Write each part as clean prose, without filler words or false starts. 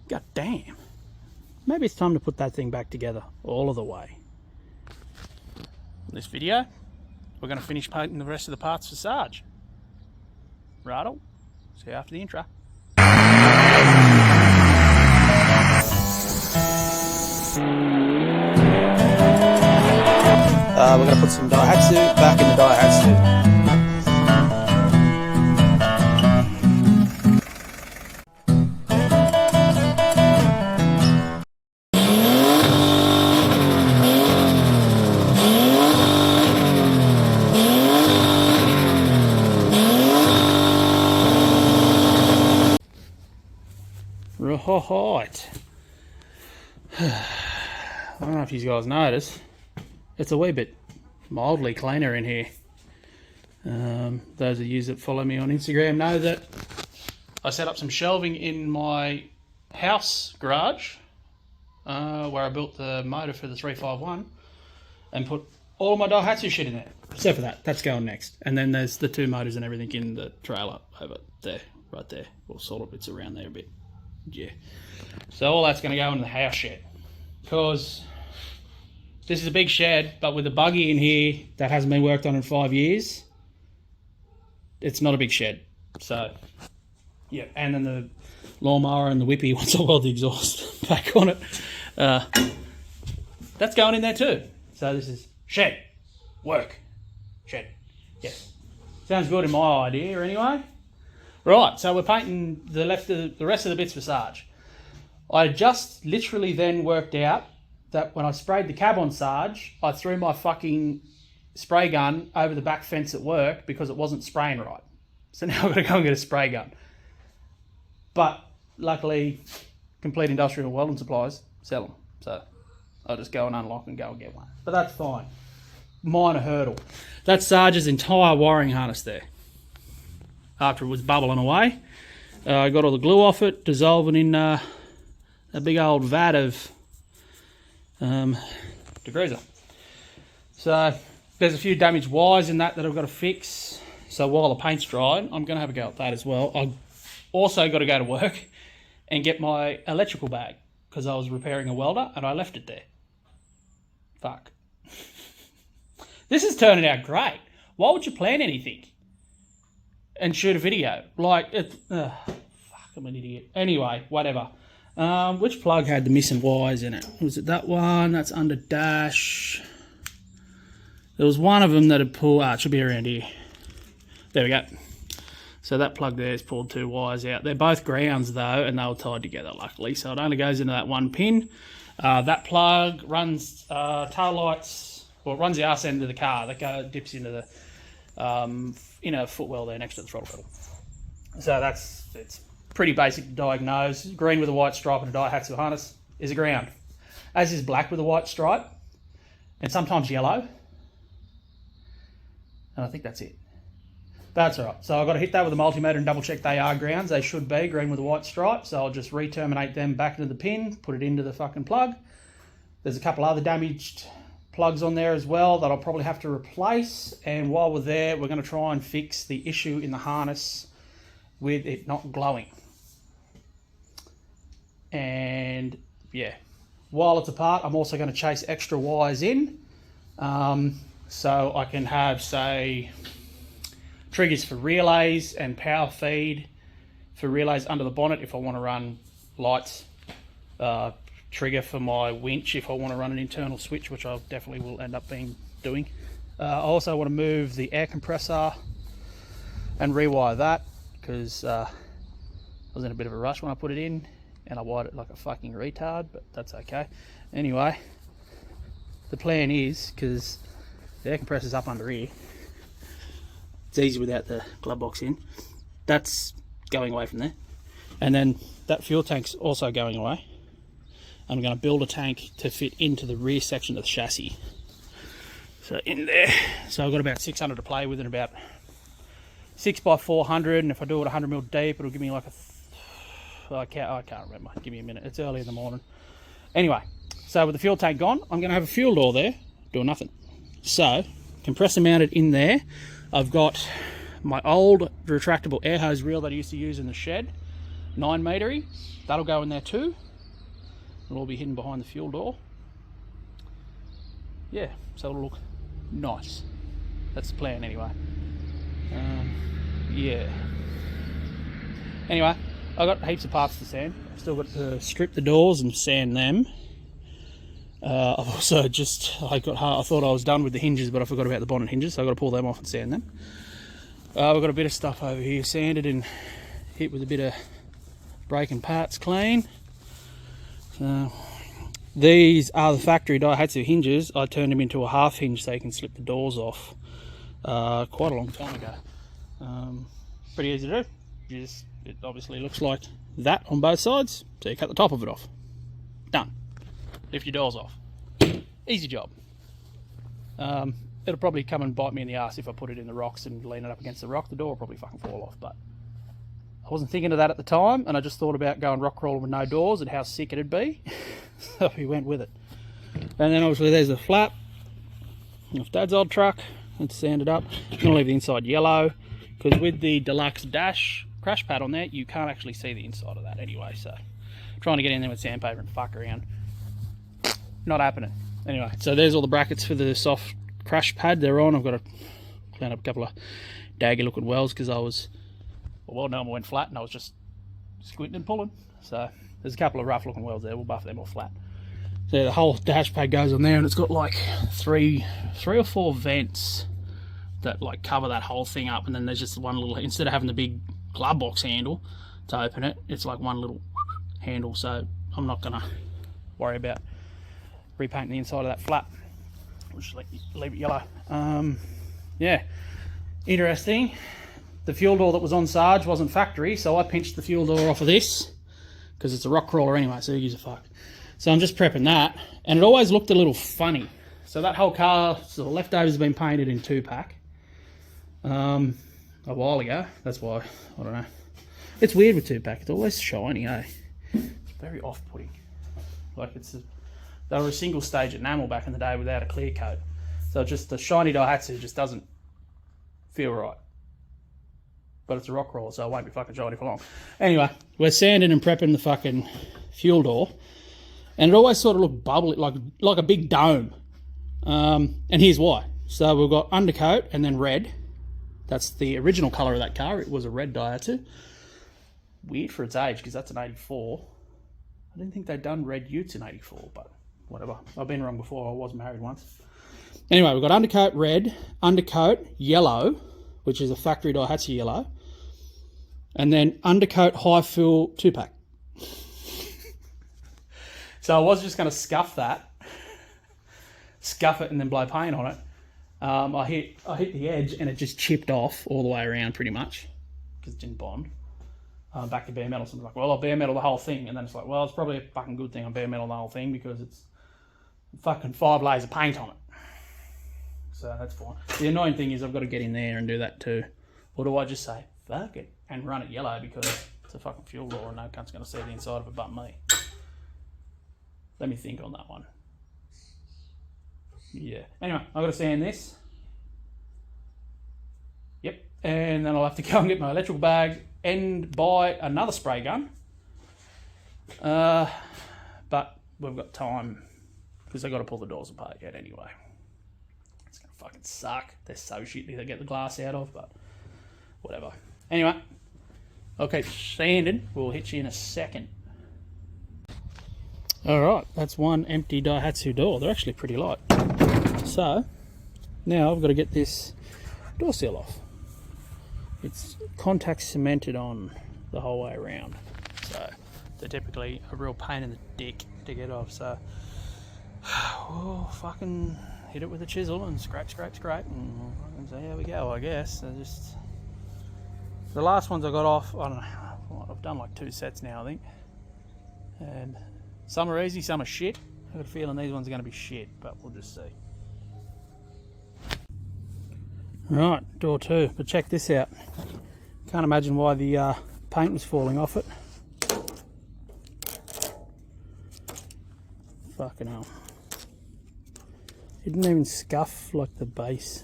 God damn. Maybe it's time to put that thing back together all of the way. In this video, we're going to finish painting the rest of the parts for Sarge. Righto. See you after the intro. We're going to put some Daihatsu back in the Daihatsu. Right. I don't know if you guys notice, it's a wee bit mildly cleaner in here. Those of you that follow me on Instagram know that I set up some shelving in my house garage where I built the motor for the 351 and put all of my Daihatsu shit in there. Except for that, that's going next. And then there's the two motors and everything in the trailer over there, right there. Or sort of it's around there a bit. Yeah. So all that's going to go in the house shed. Because this is a big shed, but with a buggy in here that hasn't been worked on in 5 years, it's not a big shed. So, yeah. And then the lawnmower and the whippy, once I weld the exhaust back on it, that's going in there too. So this is shed, work, shed. Yeah. Sounds good in my idea anyway. Right, so we're painting the rest of the bits for Sarge. I just literally then worked out that when I sprayed the cab on Sarge, I threw my fucking spray gun over the back fence at work because it wasn't spraying right. So now I've got to go and get a spray gun. But luckily, Complete Industrial Welding Supplies sell them. So I'll just go and unlock and go and get one. But that's fine. Minor hurdle. That's Sarge's entire wiring harness there. After it was bubbling away, I got all the glue off it, dissolving in a big old vat of degreaser. So there's a few damaged wires in that I've got to fix. So while the paint's drying, I'm going to have a go at that as well. I've also got to go to work and get my electrical bag because I was repairing a welder and I left it there. Fuck. This is turning out great. Why would you plan anything and shoot a video? Like, fuck, I'm an idiot. Anyway, whatever. Which plug had the missing wires in it? Was it that one? That's under dash. There was one of them that had pulled... it should be around here. There we go. So that plug there has pulled two wires out. They're both grounds, though, and they were tied together, luckily. So it only goes into that one pin. That plug runs tail lights... Well, it runs the arse end of the car. That dips into the inner footwell there next to the throttle pedal. So it's pretty basic to diagnose. Green with a white stripe and a Daihatsu harness is a ground. As is black with a white stripe, and sometimes yellow. And I think that's it. That's all right. So I've got to hit that with a multimeter and double check they are grounds. They should be green with a white stripe. So I'll just re-terminate them back into the pin, put it into the fucking plug. There's a couple other damaged plugs on there as well that I'll probably have to replace. And while we're there, we're going to try and fix the issue in the harness with it not glowing. And yeah, while it's apart, I'm also going to chase extra wires in so I can have, say, triggers for relays and power feed for relays under the bonnet if I want to run lights, trigger for my winch if I want to run an internal switch, which I definitely will end up doing. I also want to move the air compressor and rewire that because I was in a bit of a rush when I put it in and I wired it like a fucking retard, but that's okay. Anyway, the plan is, because the air compressor's up under here, it's easy without the glove box in, that's going away from there. And then that fuel tank's also going away. I'm going to build a tank to fit into the rear section of the chassis. So in there, so I've got about 600 to play with and about 6x400, and if I do it 100mm deep, it'll give me like I can't remember. Give me a minute. It's early in the morning. Anyway, so with the fuel tank gone, I'm going to have a fuel door there, doing nothing. So, compressor mounted in there. I've got my old retractable air hose reel that I used to use in the shed. 9 metre-y. That'll go in there too. It'll all be hidden behind the fuel door. Yeah, so it'll look nice. That's the plan anyway. Yeah. Anyway, I got heaps of parts to sand. I've still got to strip the doors and sand them. I've also I thought I was done with the hinges, but I forgot about the bonnet hinges, so I've got to pull them off and sand them. We've got a bit of stuff over here sanded and hit with a bit of breaking parts clean. These are the factory Daihatsu hinges. I turned them into a half hinge so you can slip the doors off quite a long time ago. Pretty easy to do. It obviously looks like that on both sides, so you cut the top of it off. Done. Lift your doors off. Easy job. It'll probably come and bite me in the ass if I put it in the rocks and lean it up against the rock. The door will probably fucking fall off, but I wasn't thinking of that at the time, and I just thought about going rock crawling with no doors and how sick it'd be. So we went with it. And then obviously there's the flap of Dad's old truck. It's sanded up. I'm going to leave the inside yellow, because with the deluxe dash crash pad on there, you can't actually see the inside of that anyway. So trying to get in there with sandpaper and fuck around, not happening. Anyway, so there's all the brackets for the soft crash pad they're on. I've got to clean up a couple of daggy looking welds because well, no, I went flat and I was just squinting and pulling. So there's a couple of rough looking welds there. We'll buff them all flat. So yeah, the whole dash pad goes on there, and it's got like three or four vents that like cover that whole thing up, and then there's just one little, instead of having the big glove box handle to open it, it's like one little handle. So I'm not gonna worry about repainting the inside of that flap. We'll just leave it yellow. Yeah, interesting. The fuel door that was on Sarge wasn't factory, so I pinched the fuel door off of this because it's a rock crawler anyway, so who gives a fuck. So I'm just prepping that, and it always looked a little funny. So that whole car, so the leftovers have been painted in 2-pack a while ago. That's why, I don't know. It's weird with 2-pack. It's always shiny, eh? It's very off-putting. Like they were a single stage enamel back in the day without a clear coat. So just the shiny Daihatsu just doesn't feel right. But it's a rock roller, so it won't be fucking shiny for long. Anyway, we're sanding and prepping the fucking fuel door, and it always sort of looked bubbly, like a big dome. And here's why. So we've got undercoat and then red. That's the original colour of that car. It was a red Daihatsu. Weird for its age, because that's an 84. I didn't think they'd done red utes in 84, but whatever. I've been wrong before. I was married once. Anyway, we've got undercoat red, undercoat yellow, which is a factory Daihatsu yellow, and then undercoat high fill 2-pack. So I was just going to scuff it and then blow paint on it. I hit the edge and it just chipped off all the way around pretty much because it didn't bond. Back to bare metal. So I'm like, well, I'll bare metal the whole thing, and then it's like, well, it's probably a fucking good thing I'm bare metal the whole thing because it's fucking 5 layers of paint on it. So that's fine. The annoying thing is I've got to get in there and do that too. Or do I just say, fuck it, and run it yellow because it's a fucking fuel door and no cunt's going to see the inside of it but me? Let me think on that one. Yeah. Anyway, I've got to sand this. Yep. And then I'll have to go and get my electrical bag and buy another spray gun. But we've got time because I've got to pull the doors apart yet anyway. It's going to fucking suck. They're so shitty to get the glass out of, but whatever. Anyway, I'll keep sanding. We'll hit you in a second. Alright, that's one empty Daihatsu door. They're actually pretty light. So, now I've got to get this door seal off. It's contact cemented on the whole way around. So, they're typically a real pain in the dick to get off. So, we'll fucking hit it with a chisel and scrape, and see how we go, I guess. The last ones I got off, I don't know, I've done like 2 sets now, I think. And some are easy, some are shit. I've got a feeling these ones are going to be shit, but we'll just see. Right, door 2, but check this out. Can't imagine why the paint was falling off it. Fucking hell. It didn't even scuff like the base.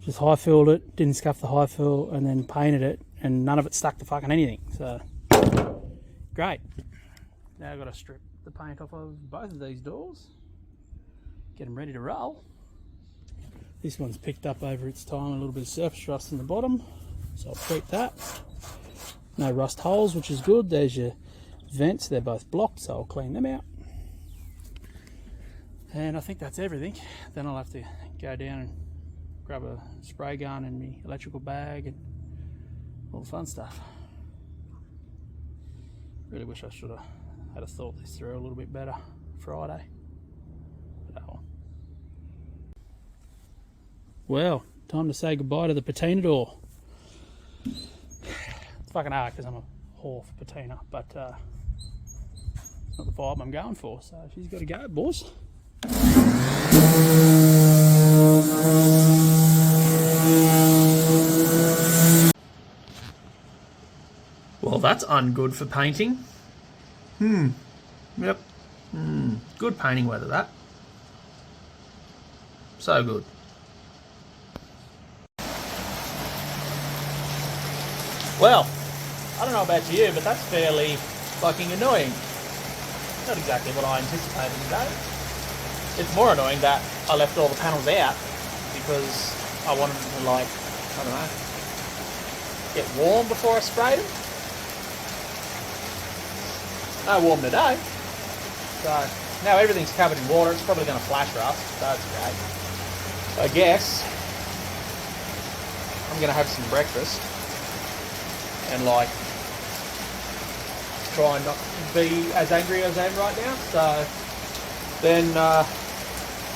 Just high filled it, didn't scuff the high fill, and then painted it, and none of it stuck to fucking anything. So great. Now I've got to strip the paint off of both of these doors, get them ready to roll. This one's picked up over its time a little bit of surface rust in the bottom, so I'll treat that. No rust holes, which is good. There's your vents, they're both blocked, so I'll clean them out. And I think that's everything. Then I'll have to go down and grab a spray gun and my electrical bag and all the fun stuff. Really wish I should have had thought this through a little bit better Friday. But oh well. Time to say goodbye to the patina door. It's fucking hard because I'm a whore for patina, but it's not the vibe I'm going for, so she's got to go, boys. Well, that's ungood for painting. Yep. Good painting weather, that. So good. Well, I don't know about you, but that's fairly fucking annoying. Not exactly what I anticipated today. It's more annoying that I left all the panels out because I wanted them to, like, I don't know, get warm before I sprayed them. No warm today. So now everything's covered in water. It's probably going to flash rust. That's great. So I guess I'm going to have some breakfast and, like, try and not be as angry as I am right now. So then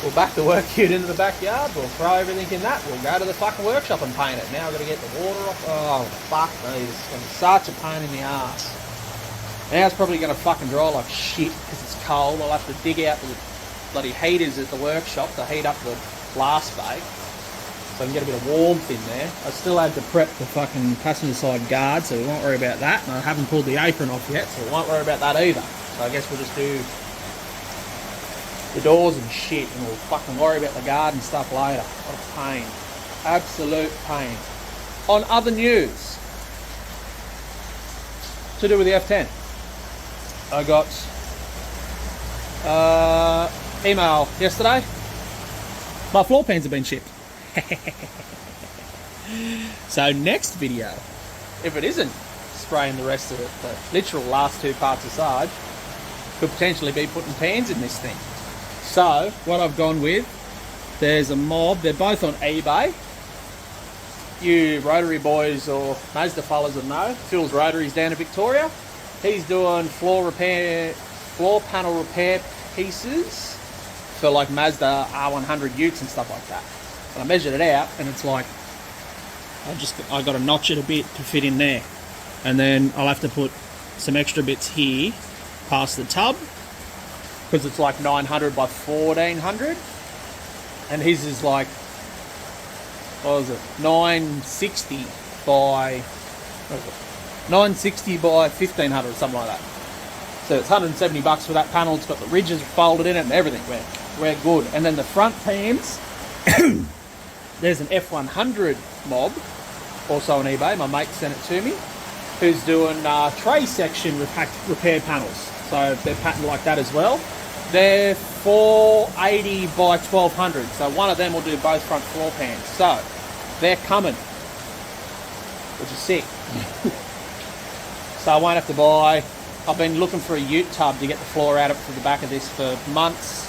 we'll back the work kit into the backyard. We'll throw everything in that. We'll go to the fucking workshop and paint it. Now I've got to get the water off. Oh, fuck me. This is going to be such a pain in the ass. Now it's probably going to fucking dry like shit because it's cold. I'll have to dig out the bloody heaters at the workshop to heat up the blast bay so I can get a bit of warmth in there. I still had to prep the fucking passenger side guard, so we won't worry about that. And I haven't pulled the apron off yet, so we won't worry about that either. So I guess we'll just do the doors and shit, and we'll fucking worry about the guard and stuff later. What a pain. Absolute pain. On other news to do with the F10. I got email yesterday. My floor pans have been shipped. So next video, if it isn't spraying the rest of it, the literal last two parts of Sarge, could potentially be putting pans in this thing. So what I've gone with, there's a mob, they're both on eBay. You Rotary boys or Mazda fellas will know, Phil's Rotary's down in Victoria. He's doing floor panel repair pieces for like Mazda R100 Utes and stuff like that. And I measured it out, and it's like I got to notch it a bit to fit in there, and then I'll have to put some extra bits here past the tub because it's like 900 by 1400, and his is like, what was it, 960 by 1500 or something like that. So it's $170 for that panel. It's got the ridges folded in it and everything. We're good. And then the front pans, there's an F100 mob, also on eBay. My mate sent it to me, who's doing tray section repair panels. So they're patterned like that as well. They're 480 by 1200. So one of them will do both front floor pans. So they're coming, which is sick. So I won't have to buy. I've been looking for a ute tub to get the floor out of the back of this for months.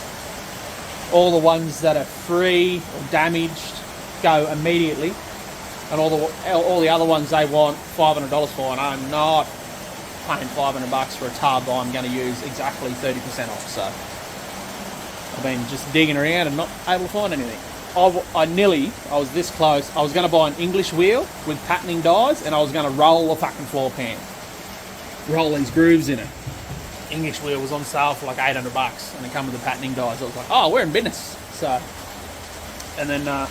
All the ones that are free or damaged go immediately, and all the other ones they want $500 for, and I'm not paying $500 for a tub I'm going to use exactly 30% off. So I've been just digging around and not able to find anything. I was this close. I was going to buy an English wheel with patterning dies, and I was going to roll the fucking floor pan. Roll these grooves in it. English wheel was on sale for like $800, and it come with the patterning dies. I was like, oh, we're in business. So, and then I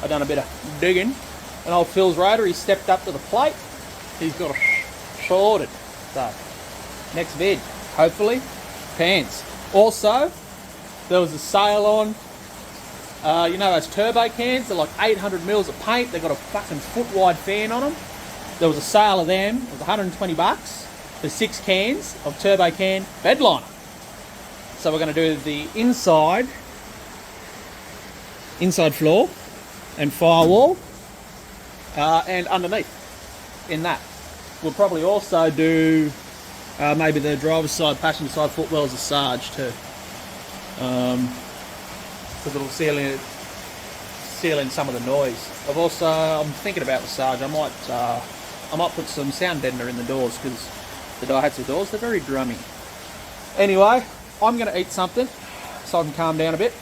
done a bit of digging, and old Phil's Rotary stepped up to the plate. He's got it sorted. So, next vid, hopefully, pans. Also, there was a sale on, you know those turbo cans? They're like 800 mils of paint. They've got a fucking foot wide fan on them. there was a sale of them. It was 120 bucks for 6 cans of Turbo Can bed liner. So we're going to do the inside floor and firewall and underneath in that. We'll probably also do maybe the driver's side, passenger side footwells of Sarge too. Because it'll seal in some of the noise. I'm thinking about the Sarge. I might put some sound deadener in the doors because the Daihatsu doors, they're very drummy. Anyway, I'm going to eat something so I can calm down a bit,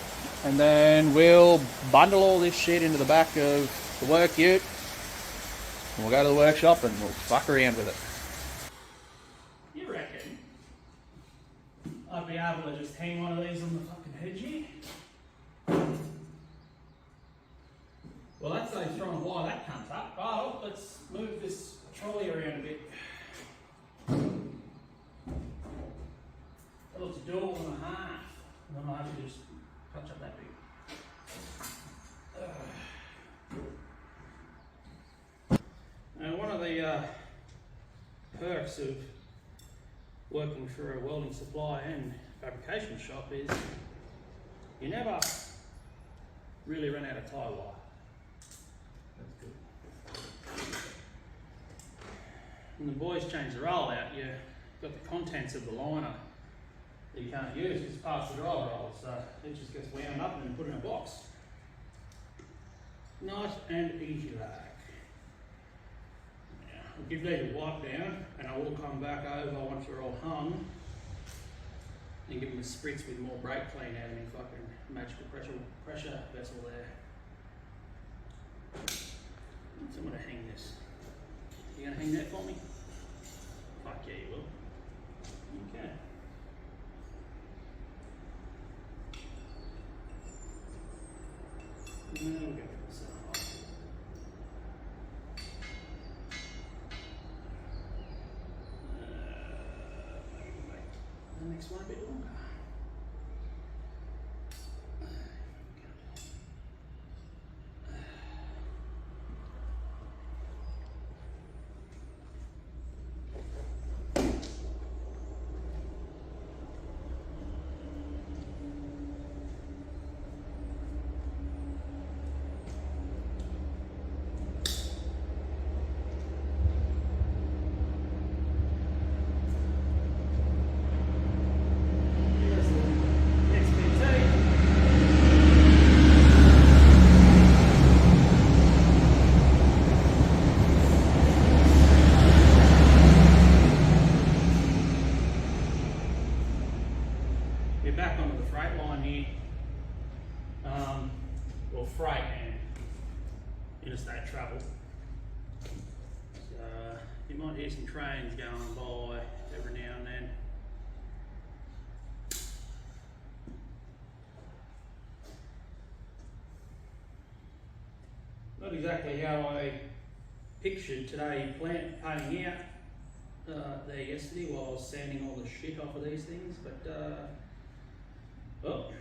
and then we'll bundle all this shit into the back of the work ute, and we'll go to the workshop and we'll fuck around with it. You reckon I'd be able to just hang one of these on the fucking hedge here? Well, that's so throwing why that comes up. Oh, let's move this trolley around a bit. Well, it's a door and a half. And then I'll have to just touch up that bit. Now, one of the perks of working for a welding supply and fabrication shop is you never really run out of tie wire. That's good. When the boys change the roll out, you've got the contents of the liner that you can't use because it's past the drive roll, so it just gets wound up and then put in a box. Nice and easy like. Now, I'll give these a wipe down and I will come back over once they're all hung and give them a spritz with more brake clean out of my fucking magical pressure vessel there. So I'm going to hang this. You going to hang that for me? Fuck yeah, you will. Okay. Now we'll go for the center half. Make the next one a bit longer. Back onto the freight line here, well, freight and interstate travel. So you might hear some trains going by every now and then. Not exactly how I pictured today painting out there yesterday while I was sanding all the shit off of these things, but well,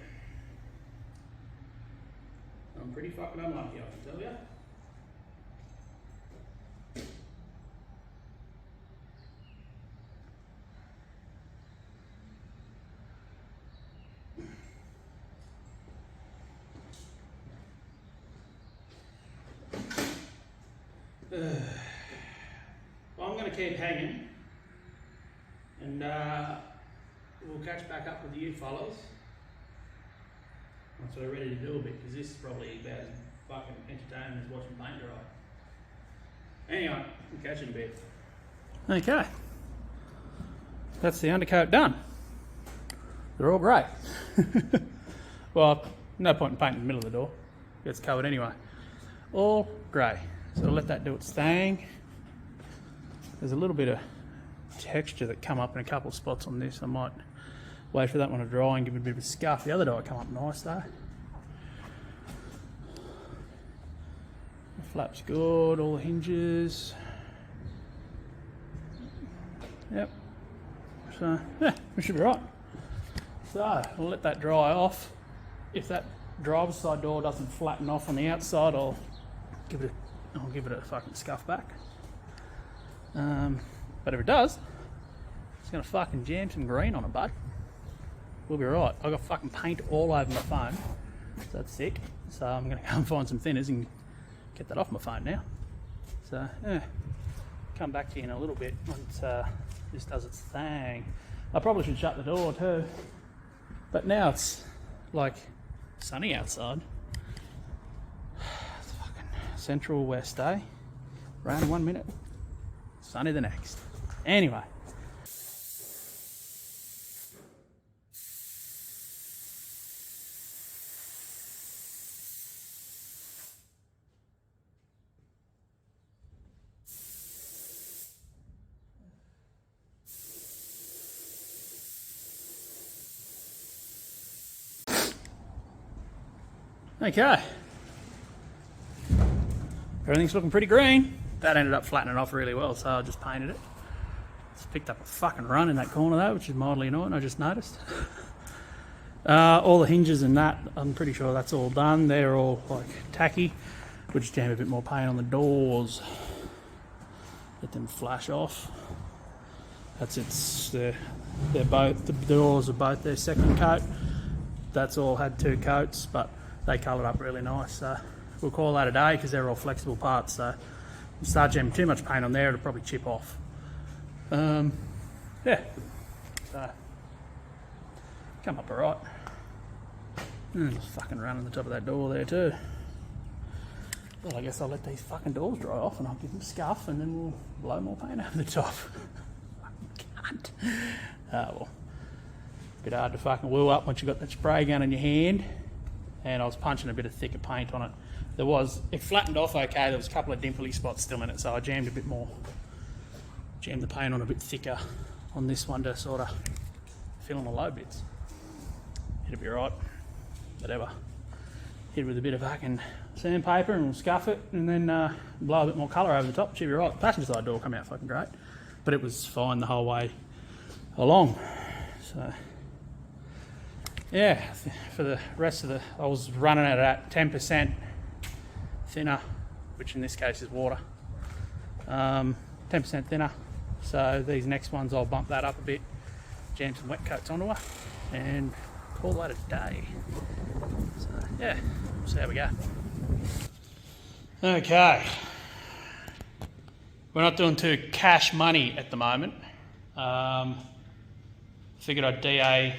I'm pretty fucking unlucky, I can tell you. Well, I'm going to keep hanging, and we'll catch back up with you fellas once we're ready to do a bit, because this is probably about as fucking entertaining as watching paint dry. Anyway, we'll catch you in a bit. Okay, that's the undercoat done. They're all grey. Well, no point in painting the middle of the door. It's covered anyway. All grey. So I'll let that do its thing. There's a little bit of texture that come up in a couple of spots on this. I might wait for that one to dry and give it a bit of a scuff. The other die come up nice though. The flap's good, all the hinges. Yep. So, yeah, we should be right. So, I'll let that dry off. If that driver's side door doesn't flatten off on the outside, I'll give it a fucking scuff back. But if it does, it's going to fucking jam some green on it, bud. We'll be right. I've got fucking paint all over my phone, so that's sick. So I'm going to go and find some thinners and get that off my phone now. So, yeah, come back to you in a little bit once this does its thing. I probably should shut the door too. But now it's like sunny outside. It's fucking central west, eh? Rain 1 minute, sunny the next. Anyway. Okay. Everything's looking pretty green. That ended up flattening off really well, so I just painted it. It's picked up a fucking run in that corner though, which is mildly annoying, I just noticed. All the hinges and that, I'm pretty sure that's all done. They're all like tacky. We'll just jam a bit more paint on the doors. Let them flash off. That's they're both, the doors are both their second coat. That's all had 2 coats, but they coloured up really nice. So we'll call that a day because they're all flexible parts. So if you start jamming too much paint on there, it'll probably chip off. Yeah. So come up alright. There's fucking run on the top of that door there too. Well, I guess I'll let these fucking doors dry off and I'll give them a scuff and then we'll blow more paint over the top. Fucking cunt. Well. Bit hard to fucking wheel up once you've got that spray gun in your hand. And I was punching a bit of thicker paint on it. It flattened off okay, there was a couple of dimply spots still in it, so I jammed a bit more. Jammed the paint on a bit thicker on this one to sort of fill in the low bits. It'll be right, whatever. Hit it with a bit of fucking sandpaper and we'll scuff it and then blow a bit more colour over the top. Should be right. Passenger side door come out fucking great. But it was fine the whole way along. So yeah, for the rest of I was running it at 10% thinner, which in this case is water. 10% thinner. So these next ones I'll bump that up a bit, jam some wet coats onto her, and call that a day. So yeah, we'll see how we go. Okay. We're not doing too cash money at the moment. Figured I'd DA,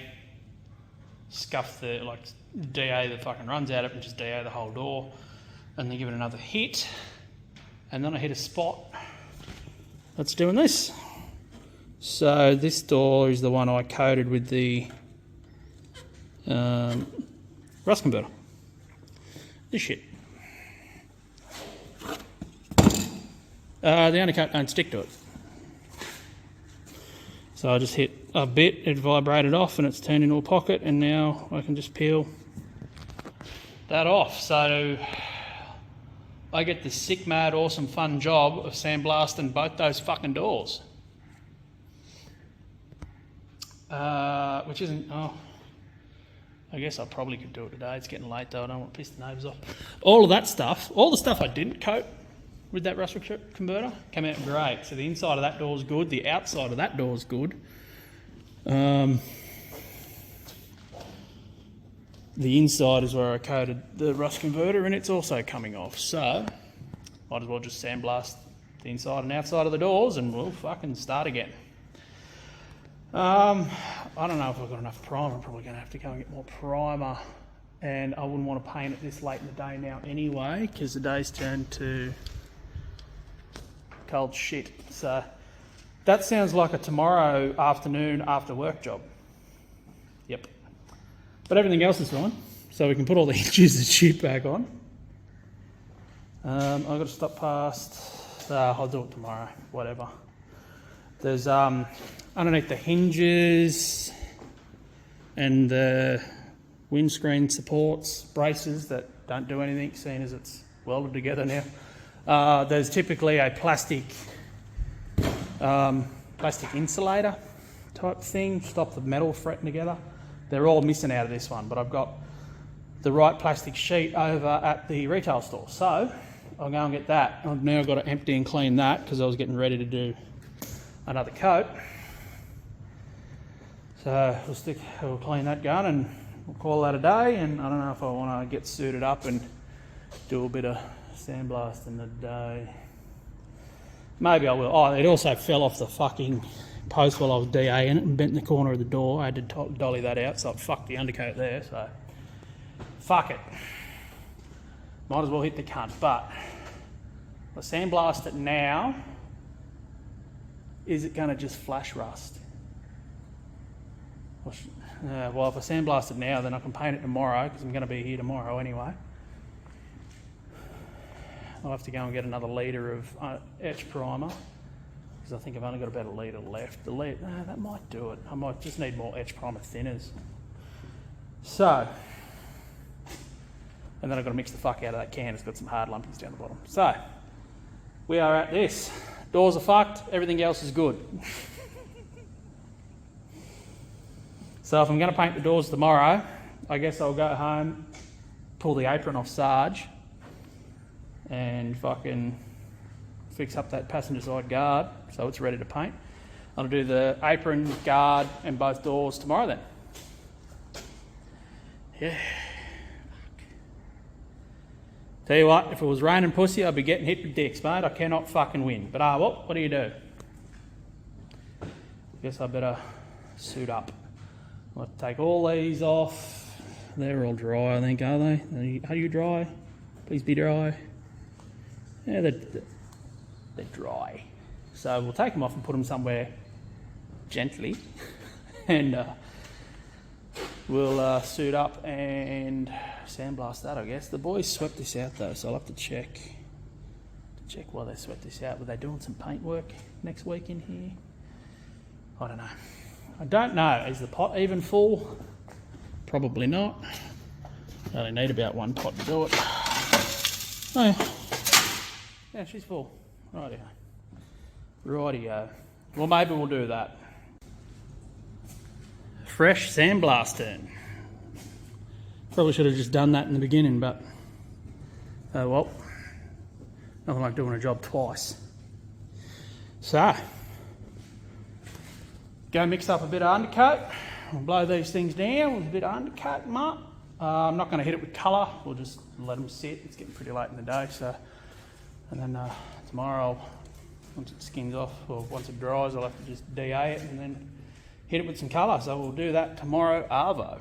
scuff DA the fucking runs out of it and just DA the whole door and then give it another hit. And then I hit a spot that's doing this. So this door is the one I coated with the rust converter. This shit. The undercoat don't stick to it. So I just hit a bit, it vibrated off and it's turned into a pocket and now I can just peel that off. So I get the sick, mad, awesome, fun job of sandblasting both those fucking doors. Which isn't, I guess I probably could do it today. It's getting late though, I don't want to piss the neighbours off. All of that stuff, all the stuff I didn't coat with that rust converter came out great. So the inside of that door is good, the outside of that door is good. The inside is where I coated the rust converter and it's also coming off. So might as well just sandblast the inside and outside of the doors and we'll fucking start again. I don't know if I've got enough primer. I'm probably going to have to go and get more primer. And I wouldn't want to paint it this late in the day now anyway, because the day's turned to cold shit. So that sounds like a tomorrow afternoon after work job. Yep. But everything else is fine. So we can put all the hinges and shit back on. I've got to stop past. I'll do it tomorrow, whatever. There's underneath the hinges and the windscreen supports, braces that don't do anything, seeing as it's welded together now. There's typically a plastic insulator type thing, stop the metal fretting together. They're all missing out of this one, but I've got the right plastic sheet over at the retail store. So I'll go and get that. I've now got to empty and clean that because I was getting ready to do another coat. So we'll clean that gun and we'll call that a day. And I don't know if I want to get suited up and do a bit of sandblasting today. Maybe I will. Oh, it also fell off the fucking post while I was DAing it and bent in the corner of the door. I had to dolly that out, so it fucked the undercoat there. So fuck it. Might as well hit the cunt. But if I sandblast it now, is it going to just flash rust? Well, if I sandblast it now, then I can paint it tomorrow because I'm going to be here tomorrow anyway. I'll have to go and get another litre of etch primer because I think I've only got about a litre left. That might do it. I might just need more etch primer thinners. So, and then I've got to mix the fuck out of that can. It's got some hard lumpies down the bottom. So, we are at this. Doors are fucked. Everything else is good. So if I'm going to paint the doors tomorrow, I guess I'll go home, pull the apron off Sarge, and fucking fix up that passenger side guard so it's ready to paint. I'll do the apron, guard, and both doors tomorrow then. Yeah. Tell you what, if it was raining pussy, I'd be getting hit with dicks, mate. I cannot fucking win. But what do you do? Guess I better suit up. I'll take all these off. They're all dry, I think, are they? Are you dry? Please be dry. Yeah, they're dry. So we'll take them off and put them somewhere gently. And we'll suit up and sandblast that, I guess. The boys swept this out though, so I'll have to check why they swept this out. Were they doing some paint work next week in here? I don't know. I don't know. Is the pot even full? Probably not. I only need about one pot to do it. Oh, yeah, she's full. Rightio. Rightio. Well, maybe we'll do that. Fresh sandblasting. Probably should have just done that in the beginning, but oh well. Nothing like doing a job twice. So, go mix up a bit of undercoat. We'll blow these things down with a bit of undercoat them up. I'm not going to hit it with colour. We'll just let them sit. It's getting pretty late in the day, so. And then tomorrow, once it skins off, or once it dries, I'll have to just DA it and then hit it with some colour. So we'll do that tomorrow, arvo.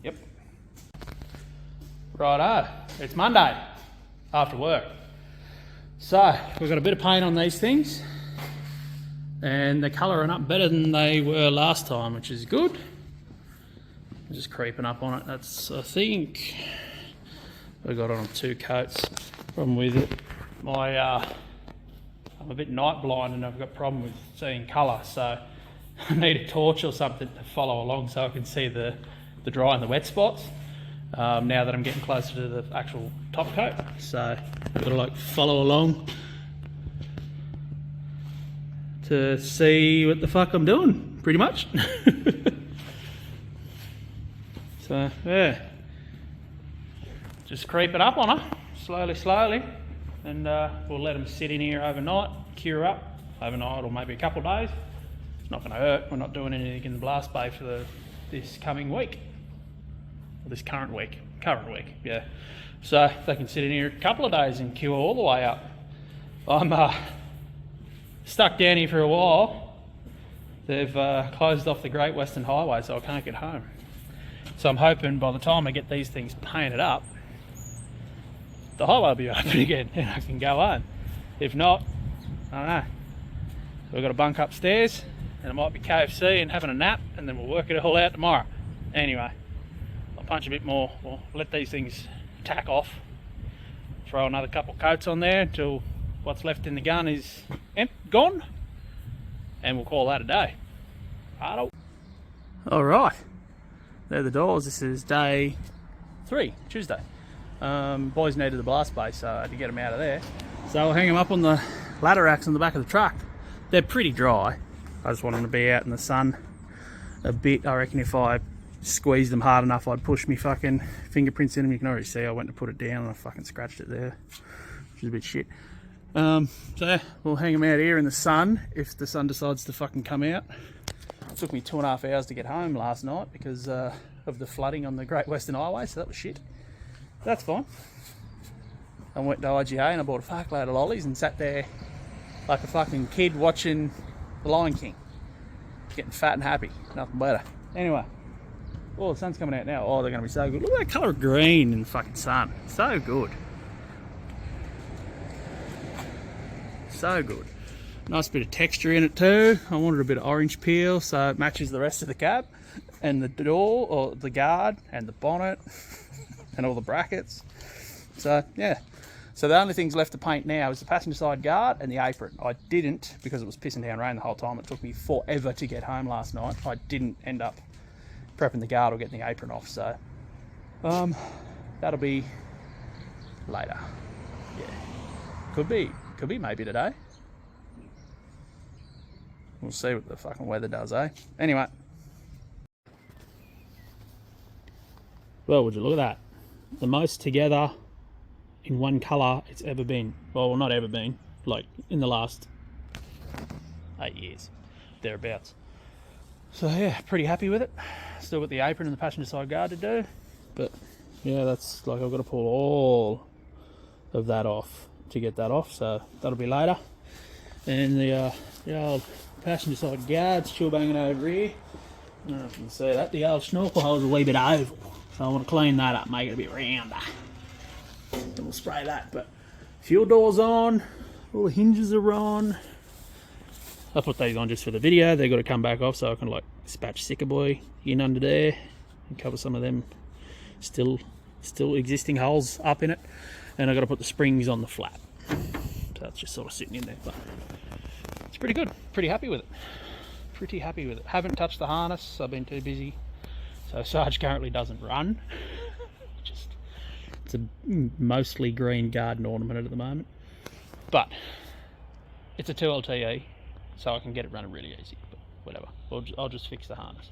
Yep. Righto. It's Monday after work. So we've got a bit of paint on these things. And they're colouring up better than they were last time, which is good. I'm just creeping up on it. That's, I think, I got on 2 coats. Problem with it, I'm a bit night blind and I've got a problem with seeing colour, so I need a torch or something to follow along so I can see the dry and the wet spots. Now that I'm getting closer to the actual top coat, so I've got to like follow along to see what the fuck I'm doing, pretty much. So yeah, just creep it up on her, slowly, and we'll let them sit in here overnight, cure up overnight or maybe a couple of days. It's not going to hurt. We're not doing anything in the blast bay for this coming week, or this current week, yeah. So they can sit in here a couple of days and cure all the way up. I'm stuck down here for a while. They've closed off the Great Western Highway, so I can't get home. So I'm hoping by the time I get these things painted up, the highway will be open again and I can go home. If not, I don't know. So we've got to bunk upstairs and it might be KFC and having a nap, and then we'll work it all out tomorrow. Anyway, I'll punch a bit more. We'll let these things tack off. Throw another couple coats on there until what's left in the gun is gone, and we'll call that a day. Righto. All right, they're the doors. This is day 3, Tuesday. Boys needed the blast bay, so I had to get them out of there. So I'll hang them up on the ladder racks on the back of the truck. They're pretty dry. I just want them to be out in the sun a bit. I reckon if I squeezed them hard enough, I'd push me fucking fingerprints in them. You can already see I went to put it down and I fucking scratched it there. which is a bit shit. So yeah, we'll hang them out here in the sun if the sun decides to fucking come out. It took me 2.5 hours to get home last night because of the flooding on the Great Western Highway, so that was shit. That's fine. I went to IGA and I bought a fuckload of lollies and sat there like a fucking kid watching The Lion King. Getting fat and happy. Nothing better. Anyway. Oh, the sun's coming out now. Oh, they're going to be so good. Look at that colour of green in the fucking sun. So good. So good. Nice bit of texture in it too. I wanted a bit of orange peel so it matches the rest of the cab. And the door, or the guard, and the bonnet. And all the brackets. So, yeah. So the only things left to paint now is the passenger side guard and the apron. I didn't, because it was pissing down rain the whole time. It took me forever to get home last night. I didn't end up prepping the guard or getting the apron off. So that'll be later. Yeah. Could be maybe today. We'll see what the fucking weather does, eh? Anyway. Well, would you look at that? The most together in one colour it's ever been. Well, not ever been, like in the last 8 years, thereabouts. So yeah, pretty happy with it. Still got the apron and the passenger side guard to do, but yeah, that's like I've got to pull all of that off to get that off, so that'll be later. And the old passenger side guard's still banging over here. I don't know if you can see that. The old snorkel hole's a wee bit oval, so I want to clean that up, make it a bit rounder. Then we'll spray that. But fuel doors on, all the hinges are on. I put these on just for the video. They've got to come back off so I can like dispatch Sicker Boy in under there and cover some of them still existing holes up in it. And I've got to put the springs on the flap. So that's just sort of sitting in there. But it's pretty good. Pretty happy with it. Pretty happy with it. Haven't touched the harness. I've been too busy. So Sarge currently doesn't run. It's a mostly green garden ornament at the moment, but it's a 2LTE, so I can get it running really easy. But whatever, I'll just fix the harness.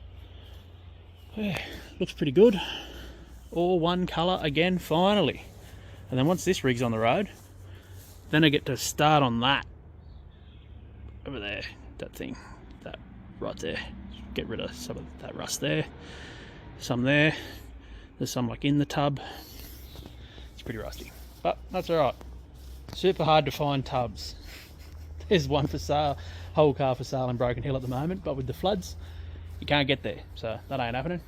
Yeah, looks pretty good. All one colour again, finally. And then once this rig's on the road, then I get to start on that over there. That thing, that right there. Get rid of some of that rust there. Some there. There's some like in the tub. It's pretty rusty, but that's alright. Super hard to find tubs. There's one for sale, whole car for sale in Broken Hill at the moment, but with the floods, you can't get there, so that ain't happening.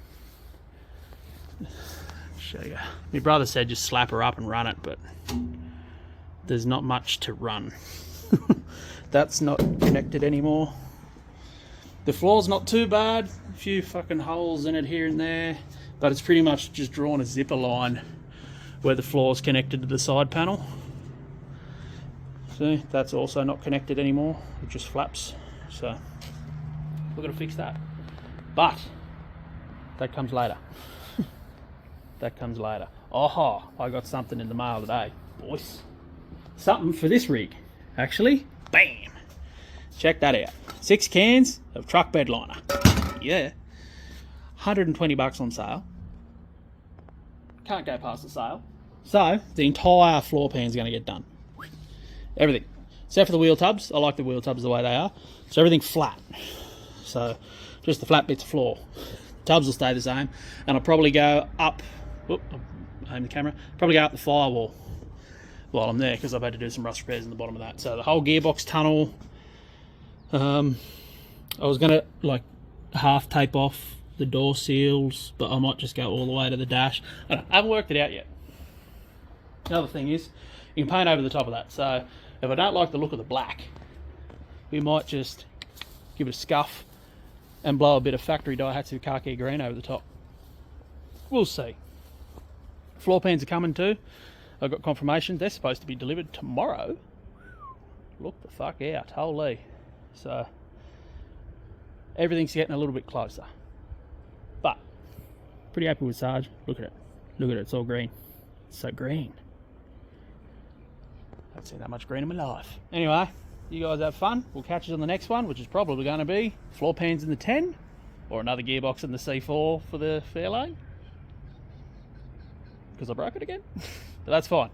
Show you. My brother said just slap her up and run it, but there's not much to run. That's not connected anymore. The floor's not too bad, a few fucking holes in it here and there, but it's pretty much just drawn a zipper line where the floor is connected to the side panel. See, that's also not connected anymore. It just flaps. So we're gonna fix that. But that comes later. That comes later. Oh, I got something in the mail today, boys. Something for this rig, actually. Bam! Check that out. 6 cans of truck bed liner. Yeah. $120 on sale. Can't go past the sale. So the entire floor pan is going to get done. Everything. Except for the wheel tubs. I like the wheel tubs the way they are. So everything flat. So just the flat bits of floor. Tubs will stay the same. And I'll probably go up. Whoop, aim the camera. Probably go up the firewall while I'm there because I've had to do some rust repairs in the bottom of that. So the whole gearbox tunnel. I was going to like half tape off the door seals, but I might just go all the way to the dash. I haven't worked it out yet. The other thing is, you can paint over the top of that. So if I don't like the look of the black, we might just give it a scuff and blow a bit of factory Daihatsu khaki green over the top. We'll see. Floor pans are coming too. I've got confirmation they're supposed to be delivered tomorrow. Look the fuck out, holy. So everything's getting a little bit closer. But pretty happy with Sarge. Look at it. Look at it, it's all green. It's so green. I haven't seen that much green in my life. Anyway, you guys have fun. We'll catch you on the next one, which is probably going to be floor pans in the 10 or another gearbox in the C4 for the Fairlane. Because I broke it again. But that's fine.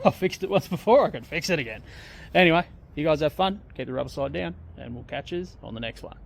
I fixed it once before, I can fix it again. Anyway, you guys have fun, keep the rubber side down, and we'll catch you on the next one.